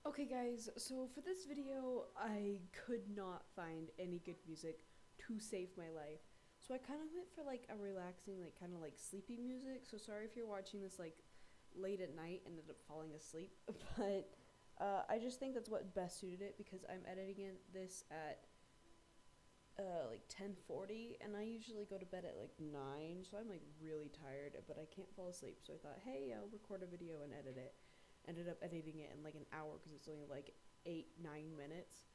Okay guys, so for this video, I could not find any good music to save my life. So I kind of went for like a relaxing, like kind of like sleepy music. So sorry if you're watching this like late at night and ended up falling asleep, but I just think that's what best suited it because I'm editing this at like 10:40 and I usually go to bed at like 9, so I'm like really tired, but I can't fall asleep. So I thought, hey, I'll record a video and edit it. Ended up editing it in like an hour because it's only like 8-9 minutes.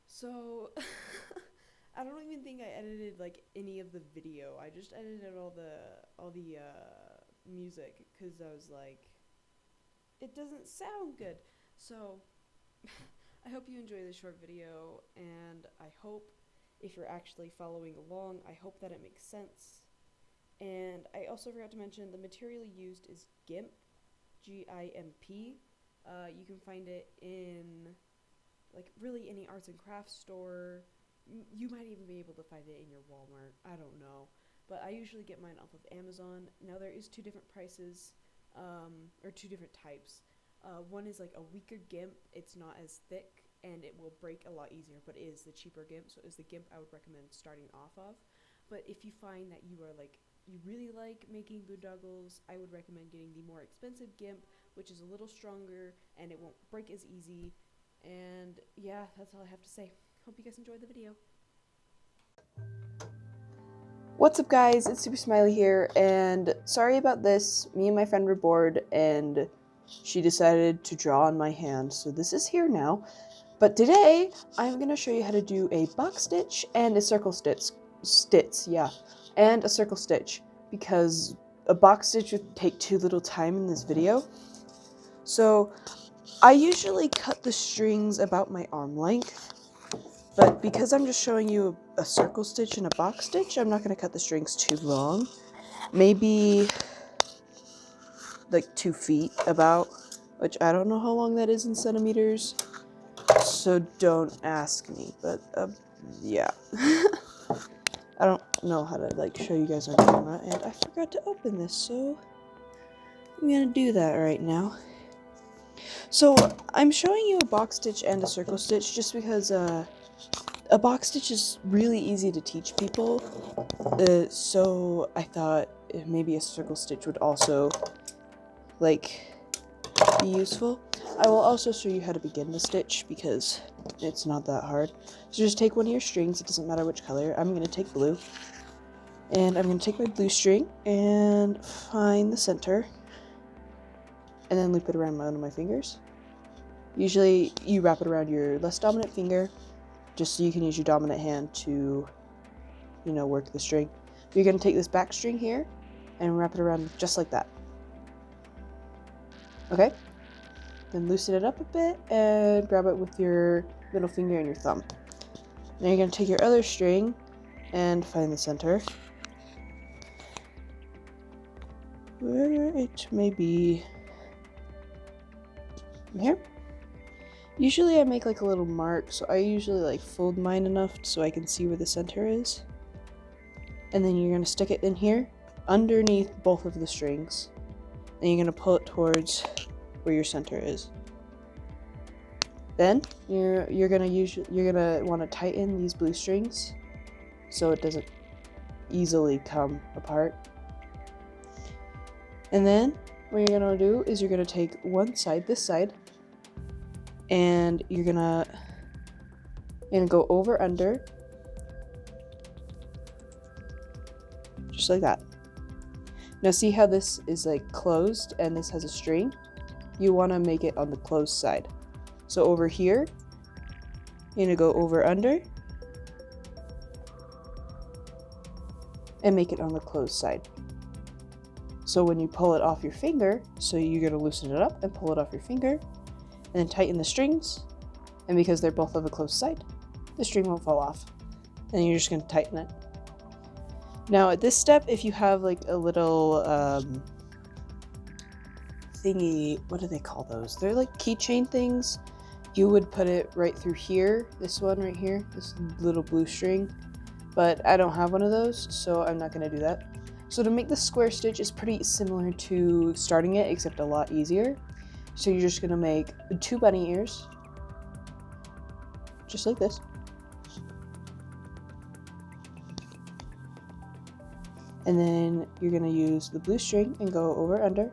So I don't even think I edited like any of the video. I just edited all the music because I was like, it doesn't sound good. So I hope you enjoy this short video, and I hope if you're actually following along, I hope that it makes sense. And I also forgot to mention the material used is GIMP, GIMP. You can find it in like really any arts and crafts store. You might even be able to find it in your Walmart. I don't know. But I usually get mine off of Amazon. Now there is two different prices, or two different types. One is like a weaker GIMP. It's not as thick and it will break a lot easier, but it is the cheaper GIMP. So it is the GIMP I would recommend starting off of. But if you find that you are like you really like making boondoggles, I would recommend getting the more expensive GIMP, which is a little stronger and it won't break as easy. And yeah, that's all I have to say. Hope you guys enjoyed the video. What's up guys, it's Super Smiley here, and sorry about this. Me and my friend were bored and she decided to draw on my hand, so this is here now. But today, I'm going to show you how to do a box stitch and a circle stitch, and a circle stitch, because a box stitch would take too little time in this video. So, I usually cut the strings about my arm length, but because I'm just showing you a circle stitch and a box stitch, I'm not going to cut the strings too long. Maybe like 2 feet about, which I don't know how long that is in centimeters, so don't ask me, but yeah. I don't know how to like show you guys on camera, and I forgot to open this, so I'm gonna do that right now. So I'm showing you a box stitch and a circle stitch just because a box stitch is really easy to teach people, so I thought maybe a circle stitch would also like be useful. I will also show you how to begin the stitch because it's not that hard. So just take one of your strings, it doesn't matter which color. I'm going to take blue, and I'm going to take my blue string and find the center, and then loop it around one of my fingers. Usually you wrap it around your less dominant finger, just so you can use your dominant hand to, you know, work the string. You're going to take this back string here and wrap it around just like that. Okay? Then loosen it up a bit and grab it with your middle finger and your thumb. Now you're going to take your other string and find the center, where it may be here. Usually I make like a little mark, so I usually like fold mine enough so I can see where the center is. And then you're going to stick it in here underneath both of the strings, and you're going to pull it towards where your center is. Then you're gonna want to tighten these blue strings so it doesn't easily come apart. And then what you're gonna do is you're gonna take one side, this side, and you're gonna go over under, just like that. Now see how this is like closed and this has a string? You want to make it on the closed side. So over here, you're going to go over under and make it on the closed side. So when you pull it off your finger, so you're going to loosen it up and pull it off your finger, and then tighten the strings, and because they're both of a closed side, the string won't fall off. And you're just going to tighten it. Now at this step, if you have like a little thingy, what do they call those? They're like keychain things. You would put it right through here, this one right here, this little blue string, but I don't have one of those, so I'm not going to do that. So to make the square stitch is pretty similar to starting it, except a lot easier. So you're just gonna make 2 bunny ears, just like this. And then you're gonna use the blue string and go over under.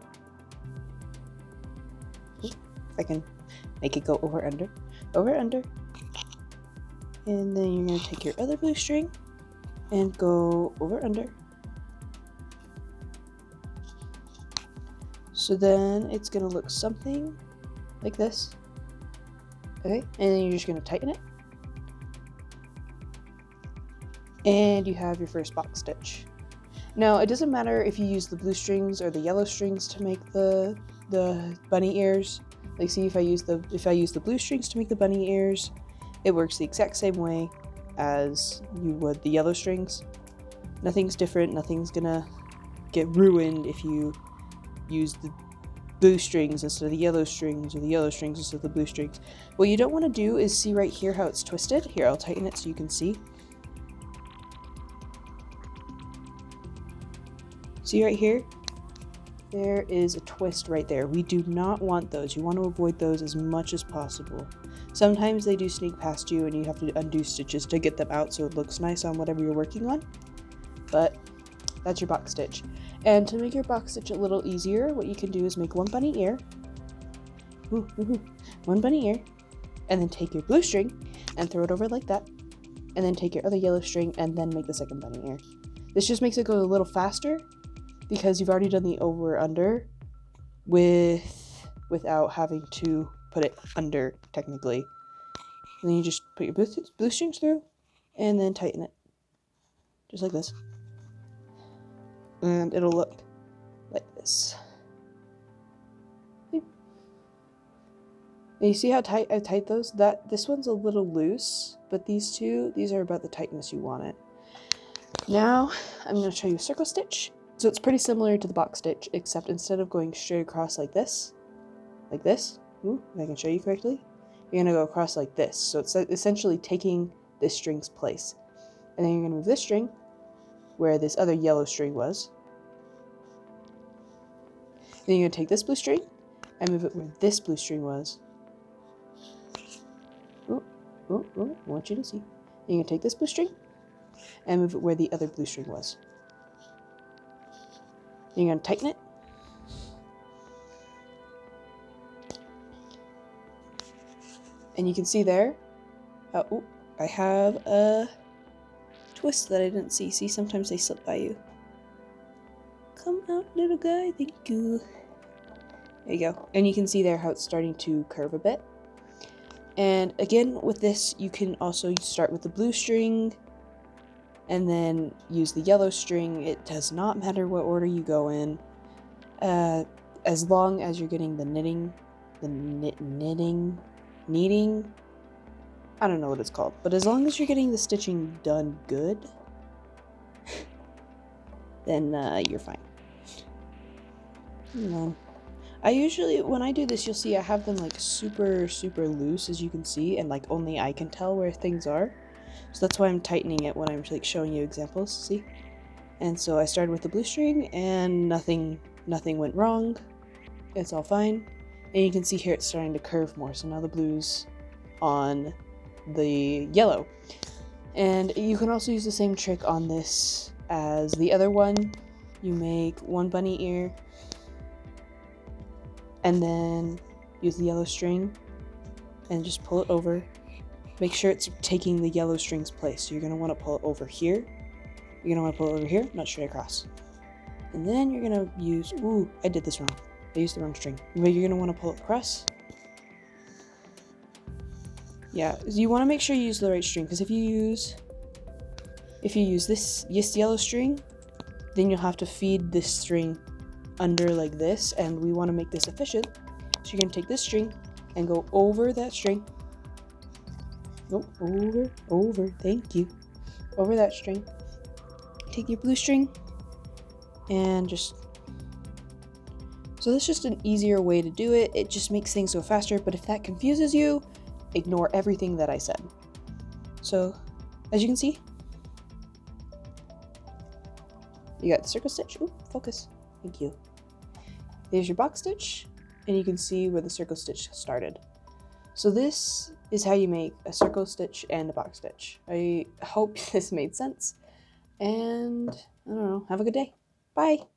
If I can make it go over under. And then you're gonna take your other blue string and go over under. So then it's gonna look something like this. Okay, and then you're just gonna tighten it. And you have your first box stitch. Now, it doesn't matter if you use the blue strings or the yellow strings to make the bunny ears. Like, see, if I use the blue strings to make the bunny ears, it works the exact same way as you would the yellow strings. Nothing's different. Nothing's gonna get ruined if you use the blue strings instead of the yellow strings, or the yellow strings instead of the blue strings. What you don't want to do is see right here how it's twisted. Here, I'll tighten it so you can see. See right here? There is a twist right there. We do not want those. You want to avoid those as much as possible. Sometimes they do sneak past you and you have to undo stitches to get them out so it looks nice on whatever you're working on. But that's your box stitch. And to make your box stitch a little easier, what you can do is make 1 bunny ear. 1 bunny ear. And then take your blue string and throw it over like that. And then take your other yellow string and then make the second bunny ear. This just makes it go a little faster, because you've already done the over under without having to put it under technically. And then you just put your blue strings through and then tighten it. Just like this. And it'll look like this. And you see how tight I tight those? This one's a little loose, but these are about the tightness you want it. Now I'm going to show you a circle stitch. So it's pretty similar to the box stitch, except instead of going straight across like this, ooh, if I can show you correctly, you're going to go across like this. So it's essentially taking this string's place. And then you're going to move this string where this other yellow string was. Then you're going to take this blue string and move it where this blue string was. Ooh, ooh, ooh, I want you to see. Then you're going to take this blue string and move it where the other blue string was. You're going to tighten it. And you can see there, ooh, I have a twist that I didn't see. See, sometimes they slip by you. Come out, little guy, thank you. There you go. And you can see there how it's starting to curve a bit. And again, with this, you can also start with the blue string and then use the yellow string. It does not matter what order you go in, as long as you're getting the kneading, I don't know what it's called, but as long as you're getting the stitching done good, then you're fine. I usually, when I do this, you'll see I have them like super loose, as you can see, and like only I can tell where things are. So that's why I'm tightening it when I'm like showing you examples, see? And so I started with the blue string and nothing went wrong. It's all fine. And you can see here it's starting to curve more. So now the blue's on the yellow. And you can also use the same trick on this as the other one. You make 1 bunny ear and then use the yellow string and just pull it over. Make sure it's taking the yellow string's place. So you're going to want to pull it over here. You're going to want to pull it over here, not straight across. And then you're going to use, ooh, I did this wrong. I used the wrong string. But you're going to want to pull it across. Yeah, you want to make sure you use the right string, because if you use this yellow string, then you'll have to feed this string under like this, and we want to make this efficient. So you're going to take this string and go over that string. Go over, thank you. Over that string. Take your blue string and just... So that's just an easier way to do it. It just makes things go faster, but if that confuses you, ignore everything that I said. So, as you can see, you got the circle stitch. Ooh, focus. Thank you. There's your box stitch. and you can see where the circle stitch started. So this is how you make a circle stitch and a box stitch. I hope this made sense, and I don't know, have a good day. Bye!